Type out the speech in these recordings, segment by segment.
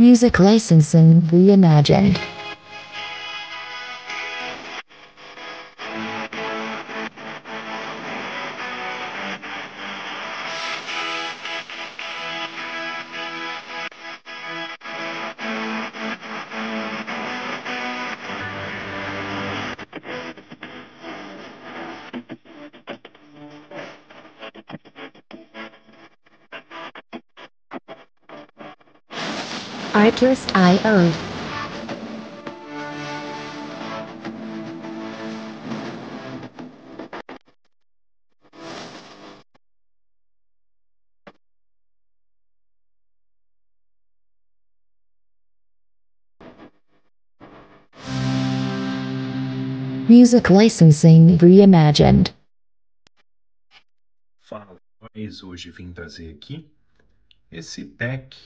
Music licensing reimagined. Artlist.io. Music licensing reimagined. Fala, mas hoje vim trazer aqui esse pack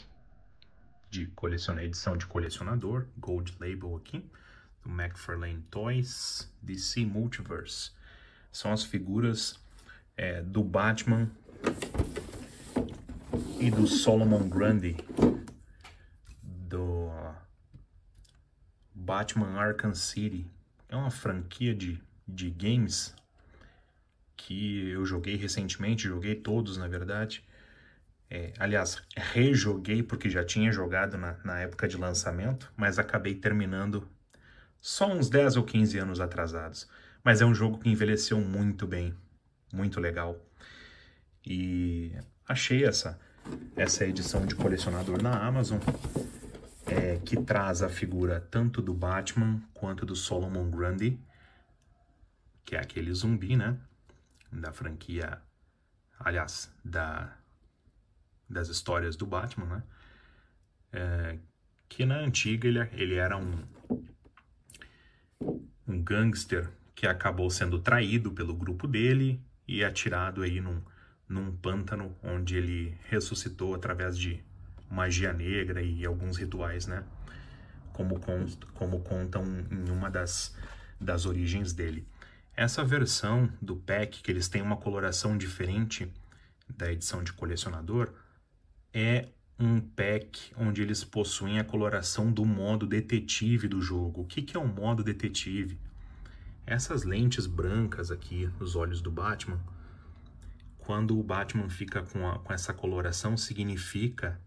de edição de colecionador, Gold Label aqui, do McFarlane Toys, DC Multiverse. São as figuras do Batman e do Solomon Grundy, do Batman Arkham City. É uma franquia de games que eu joguei recentemente, joguei todos na verdade. Aliás, rejoguei porque já tinha jogado na época de lançamento, mas acabei terminando só uns 10 ou 15 anos atrasados. Mas é um jogo que envelheceu muito bem, muito legal. E achei essa edição de colecionador na Amazon, que traz a figura tanto do Batman quanto do Solomon Grundy, que é aquele zumbi, né? Da franquia, aliás, das histórias do Batman, né? Que na antiga ele era um gangster que acabou sendo traído pelo grupo dele e atirado aí num pântano onde ele ressuscitou através de magia negra e alguns rituais, né? Como contam em uma das origens dele. Essa versão do pack, que eles têm uma coloração diferente da edição de colecionador, é um pack onde eles possuem a coloração do modo detetive do jogo. O que é um modo detetive? Essas lentes brancas aqui nos olhos do Batman, quando o Batman fica com essa coloração, significa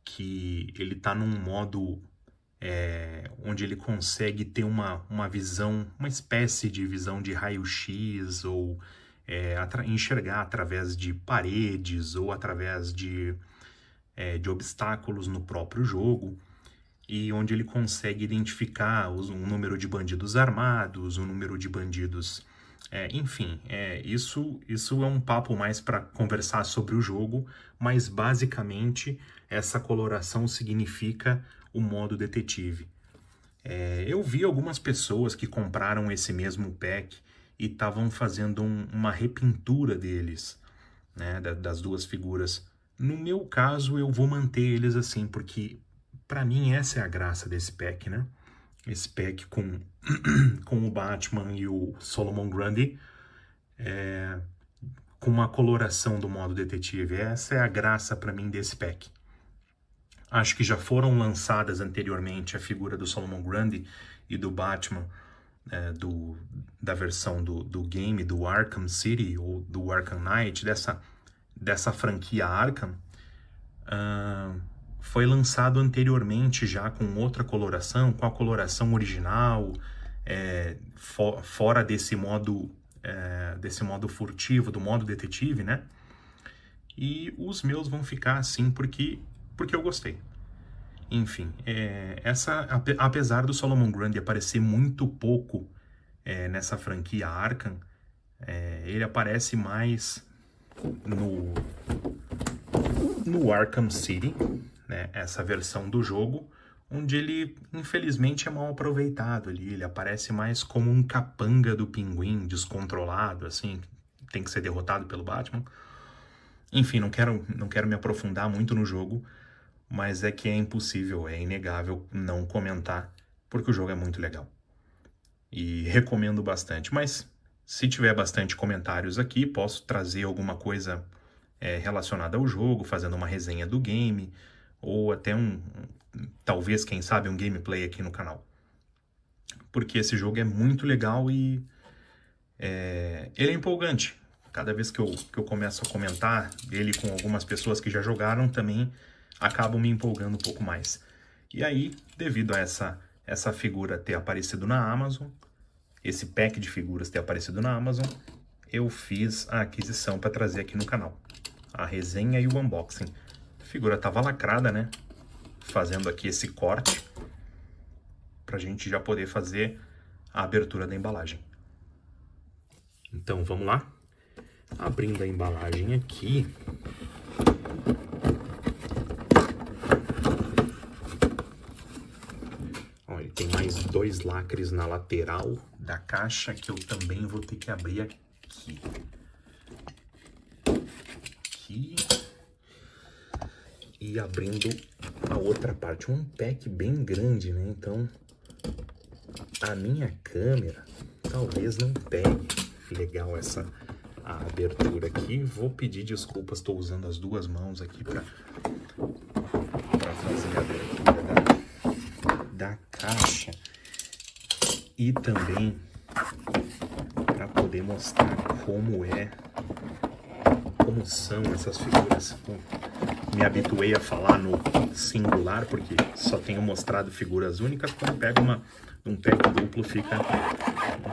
que ele está num modo onde ele consegue ter uma visão, uma espécie de visão de raio-x, ou enxergar através de paredes ou através de obstáculos no próprio jogo, e onde ele consegue identificar o número de bandidos armados, o número de bandidos... enfim, isso é um papo mais para conversar sobre o jogo, mas basicamente essa coloração significa o modo detetive. Eu vi algumas pessoas que compraram esse mesmo pack e estavam fazendo uma repintura deles, né, das duas figuras. No meu caso, eu vou manter eles assim, porque para mim essa é a graça desse pack, né? Esse pack com o Batman e o Solomon Grundy, com uma coloração do modo detetive. Essa é a graça para mim desse pack. Acho que já foram lançadas anteriormente a figura do Solomon Grundy e do Batman, da versão do game, do Arkham City, ou do Arkham Knight, dessa franquia Arkham. Foi lançado anteriormente já com outra coloração, com a coloração original, fora desse modo furtivo, do modo detetive, né? E os meus vão ficar assim porque eu gostei. Enfim, apesar do Solomon Grundy aparecer muito pouco nessa franquia Arkham, ele aparece mais no Arkham City, né, essa versão do jogo, onde ele, infelizmente, é mal aproveitado. Ele aparece mais como um capanga do Pinguim, descontrolado, assim, tem que ser derrotado pelo Batman. Enfim, não quero me aprofundar muito no jogo, mas é que é impossível, é inegável não comentar, porque o jogo é muito legal. E recomendo bastante, mas se tiver bastante comentários aqui, posso trazer alguma coisa relacionada ao jogo, fazendo uma resenha do game, ou até talvez, quem sabe, um gameplay aqui no canal. Porque esse jogo é muito legal e ele é empolgante. Cada vez que eu começo a comentar ele com algumas pessoas que já jogaram, também acabo me empolgando um pouco mais. E aí, devido a essa figura ter aparecido na Amazon, esse pack de figuras ter aparecido na Amazon, eu fiz a aquisição para trazer aqui no canal. A resenha e o unboxing. A figura estava lacrada, né? Fazendo aqui esse corte para a gente já poder fazer a abertura da embalagem. Então, vamos lá? Abrindo a embalagem aqui. Ó, ele tem mais 2 lacres na lateral da caixa que eu também vou ter que abrir aqui. E abrindo a outra parte. Um pack bem grande, né? Então, a minha câmera talvez não pegue legal essa abertura aqui. Vou pedir desculpas, estou usando as 2 mãos aqui para fazer a abertura da caixa e também para poder mostrar como são essas figuras. Me habituei a falar no singular porque só tenho mostrado figuras únicas. Quando pego um pack duplo fica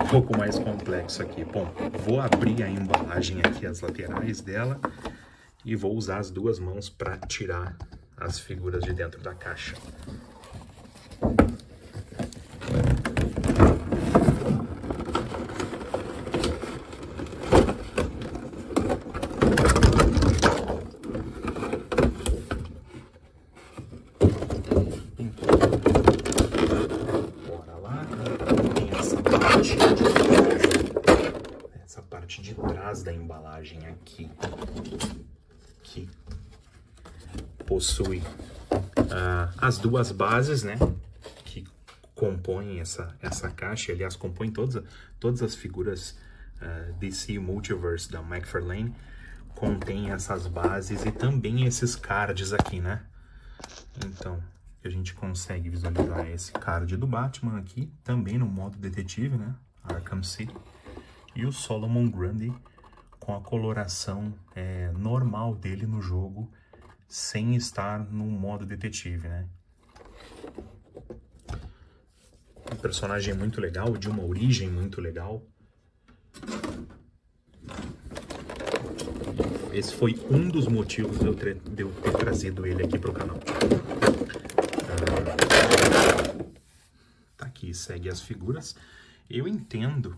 um pouco mais complexo aqui. Bom, vou abrir a embalagem aqui, as laterais dela, e vou usar as 2 mãos para tirar as figuras de dentro da caixa. De trás da embalagem aqui, que possui as 2 bases, né, que compõem essa caixa. Aliás, compõem todas as figuras DC Multiverse da McFarlane, contém essas bases e também esses cards aqui, né. Então, a gente consegue visualizar esse card do Batman aqui, também no modo detetive, né, Arkham City. E o Solomon Grundy com a coloração normal dele no jogo, sem estar no modo detetive, né? Um personagem muito legal, de uma origem muito legal. Esse foi um dos motivos de eu ter trazido ele aqui para o canal. Tá aqui, segue as figuras. Eu entendo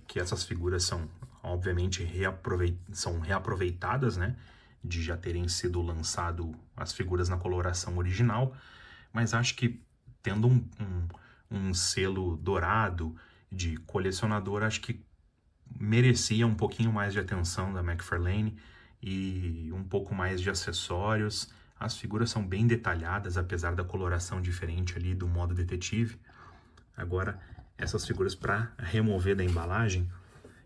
que essas figuras são, obviamente, reaproveitadas, né? De já terem sido lançado as figuras na coloração original, mas acho que tendo um selo dourado de colecionador, acho que merecia um pouquinho mais de atenção da McFarlane e um pouco mais de acessórios. As figuras são bem detalhadas, apesar da coloração diferente ali do modo detetive. Agora, essas figuras, para remover da embalagem,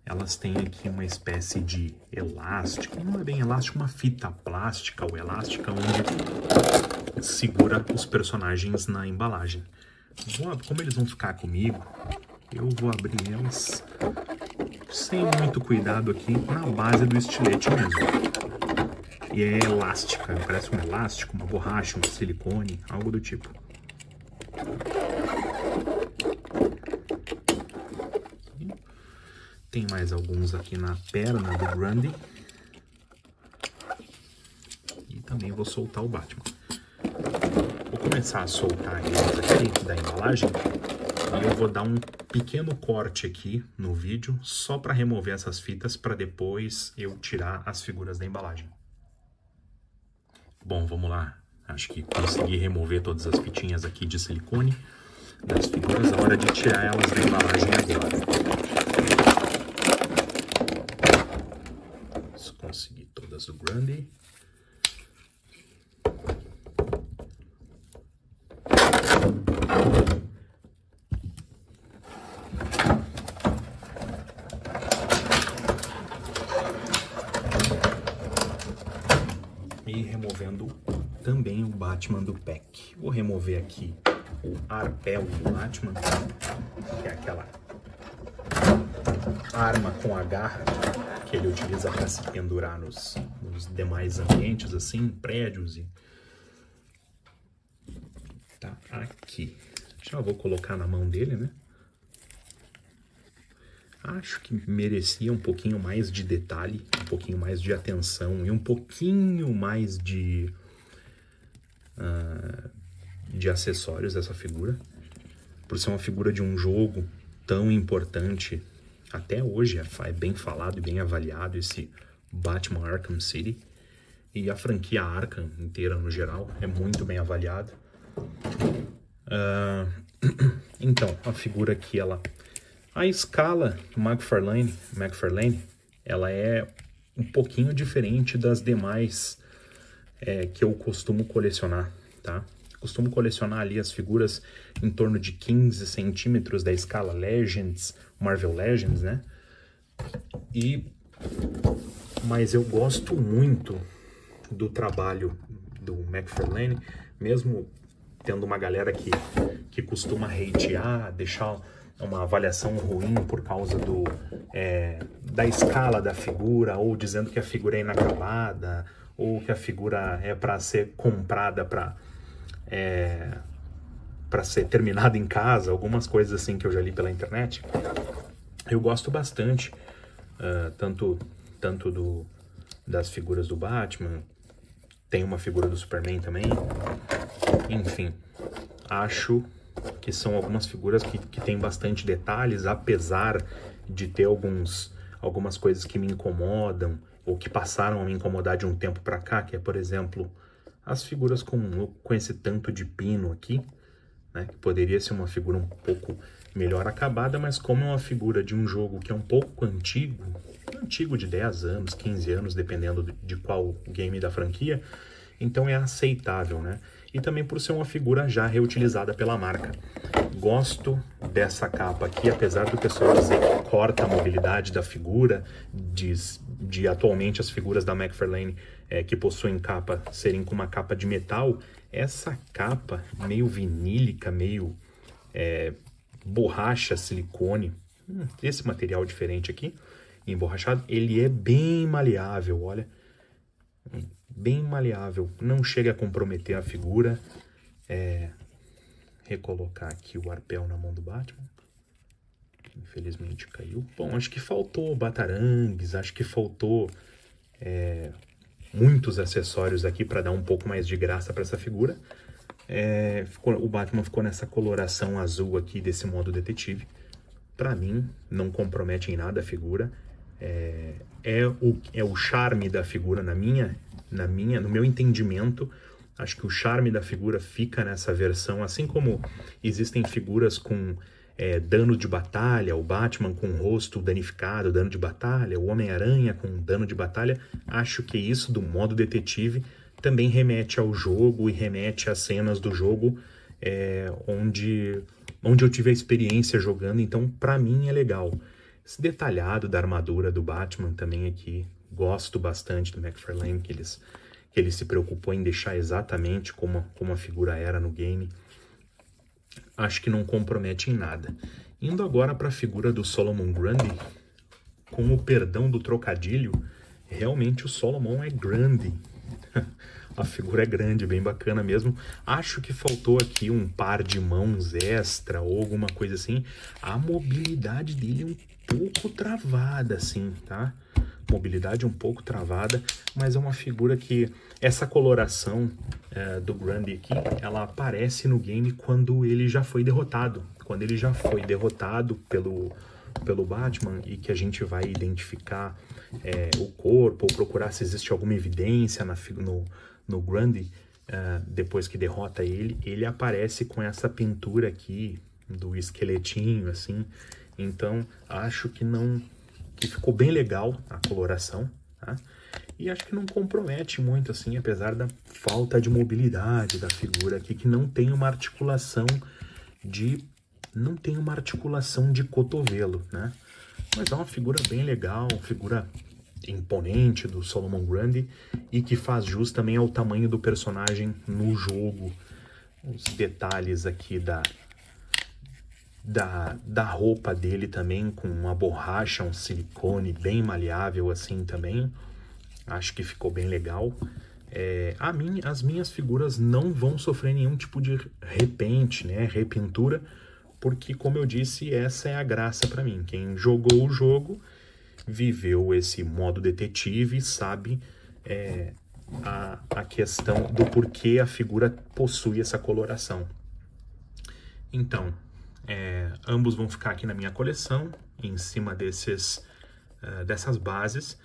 elas têm aqui uma espécie de elástico, não é bem elástico, uma fita plástica ou elástica, onde segura os personagens na embalagem. Como eles vão ficar comigo, eu vou abrir elas sem muito cuidado aqui, na base do estilete mesmo. E é elástica, parece um elástico, uma borracha, um silicone, algo do tipo. Tem mais alguns aqui na perna do Grundy. E também vou soltar o Batman. Vou começar a soltar eles aqui da embalagem. E eu vou dar um pequeno corte aqui no vídeo, só para remover essas fitas, para depois eu tirar as figuras da embalagem. Bom, vamos lá. Acho que consegui remover todas as fitinhas aqui de silicone das figuras. A hora de tirar elas da embalagem agora. Consegui todas do Grundy. E removendo também Batman do pack. Vou remover aqui o arpel do Batman, que é aquela arma com a garra que ele utiliza para se pendurar nos demais ambientes, assim, prédios. E tá aqui. Já vou colocar na mão dele, né? Acho que merecia um pouquinho mais de detalhe, um pouquinho mais de atenção e um pouquinho mais de acessórios dessa figura. Por ser uma figura de um jogo tão importante, até hoje é bem falado e bem avaliado esse Batman Arkham City. E a franquia Arkham inteira, no geral, é muito bem avaliada. Então, a figura aqui, a escala McFarlane, ela é um pouquinho diferente das demais que eu costumo colecionar, tá? Costumo colecionar ali as figuras em torno de 15 centímetros da escala Legends, Marvel Legends, né? Mas eu gosto muito do trabalho do McFarlane, mesmo tendo uma galera que costuma hatear, deixar uma avaliação ruim por causa da escala da figura, ou dizendo que a figura é inacabada, ou que a figura é para ser comprada para ser terminada em casa, algumas coisas assim que eu já li pela internet. Eu gosto bastante, tanto das figuras do Batman, tem uma figura do Superman também. Enfim, acho que são algumas figuras que tem bastante detalhes, apesar de ter algumas coisas que me incomodam, ou que passaram a me incomodar de um tempo para cá, que é, por exemplo, as figuras com esse tanto de pino aqui, né, que poderia ser uma figura um pouco melhor acabada, mas como é uma figura de um jogo que é um pouco antigo de 10 anos, 15 anos, dependendo de qual game da franquia, então é aceitável, né? E também por ser uma figura já reutilizada pela marca. Gosto dessa capa aqui, apesar do pessoal dizer que corta a mobilidade da figura, de atualmente as figuras da McFarlane que possuem capa serem com uma capa de metal, essa capa meio vinílica, meio borracha, silicone, esse material diferente aqui, emborrachado, ele é bem maleável, olha, bem maleável, não chega a comprometer a figura. Recolocar aqui o arpel na mão do Batman, infelizmente caiu. Bom, acho que faltou batarangues, acho que faltou muitos acessórios aqui para dar um pouco mais de graça para essa figura. O Batman ficou nessa coloração azul aqui desse modo detetive. Para mim, não compromete em nada a figura. É o charme da figura no meu entendimento. Acho que o charme da figura fica nessa versão, assim como existem figuras com dano de batalha, o Batman com o rosto danificado, dano de batalha, o Homem-Aranha com dano de batalha. Acho que isso do modo detetive também remete ao jogo e remete às cenas do jogo onde eu tive a experiência jogando, então para mim é legal. Esse detalhado da armadura do Batman também aqui, gosto bastante do McFarlane, que ele se preocupou em deixar exatamente como a figura era no game. Acho que não compromete em nada. Indo agora para a figura do Solomon Grundy, com o perdão do trocadilho, realmente o Solomon é grande. A figura é grande, bem bacana mesmo. Acho que faltou aqui um par de mãos extra ou alguma coisa assim. A mobilidade dele é um pouco travada, assim, tá? Mobilidade um pouco travada, mas é uma figura que essa coloração do Grundy aqui, ela aparece no game quando ele já foi derrotado. Quando ele já foi derrotado pelo Batman e que a gente vai identificar o corpo ou procurar se existe alguma evidência no Grundy, depois que derrota ele aparece com essa pintura aqui do esqueletinho, assim. Então, acho que ficou bem legal a coloração, tá? E acho que não compromete muito, assim, apesar da falta de mobilidade da figura aqui, que não tem uma articulação de cotovelo, né? Mas é uma figura bem legal, figura imponente do Solomon Grundy e que faz jus também ao tamanho do personagem no jogo. Os detalhes aqui da roupa dele também, com uma borracha, um silicone bem maleável assim também. Acho que ficou bem legal. As minhas figuras não vão sofrer nenhum tipo de repente, né, repintura, porque, como eu disse, essa é a graça para mim. Quem jogou o jogo, viveu esse modo detetive, sabe a questão do porquê a figura possui essa coloração. Então, ambos vão ficar aqui na minha coleção, em cima dessas bases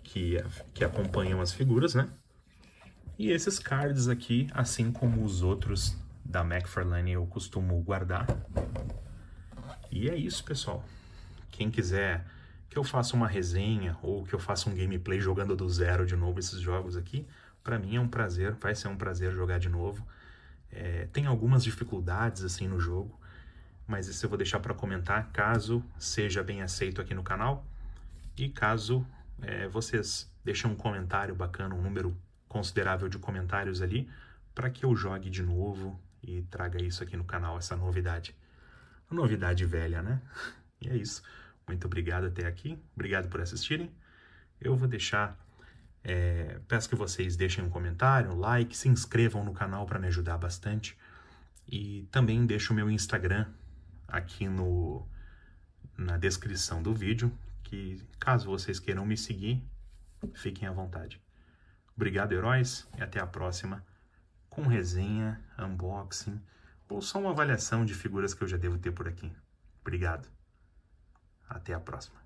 que acompanham as figuras, né? E esses cards aqui, assim como os outros da McFarlane, eu costumo guardar. E é isso, pessoal. Quem quiser que eu faça uma resenha ou que eu faça um gameplay jogando do zero de novo esses jogos aqui, para mim é um prazer, vai ser um prazer jogar de novo. Tem algumas dificuldades assim no jogo, mas isso eu vou deixar para comentar caso seja bem aceito aqui no canal. E caso vocês deixem um comentário bacana, um número considerável de comentários ali, para que eu jogue de novo e traga isso aqui no canal, essa novidade. Uma novidade velha, né? E é isso. Muito obrigado até aqui. Obrigado por assistirem. Eu vou deixar... peço que vocês deixem um comentário, um like, se inscrevam no canal para me ajudar bastante. E também deixo o meu Instagram aqui na descrição do vídeo, que caso vocês queiram me seguir, fiquem à vontade. Obrigado, heróis, e até a próxima, com resenha, unboxing, ou só uma avaliação de figuras que eu já devo ter por aqui. Obrigado. Até a próxima.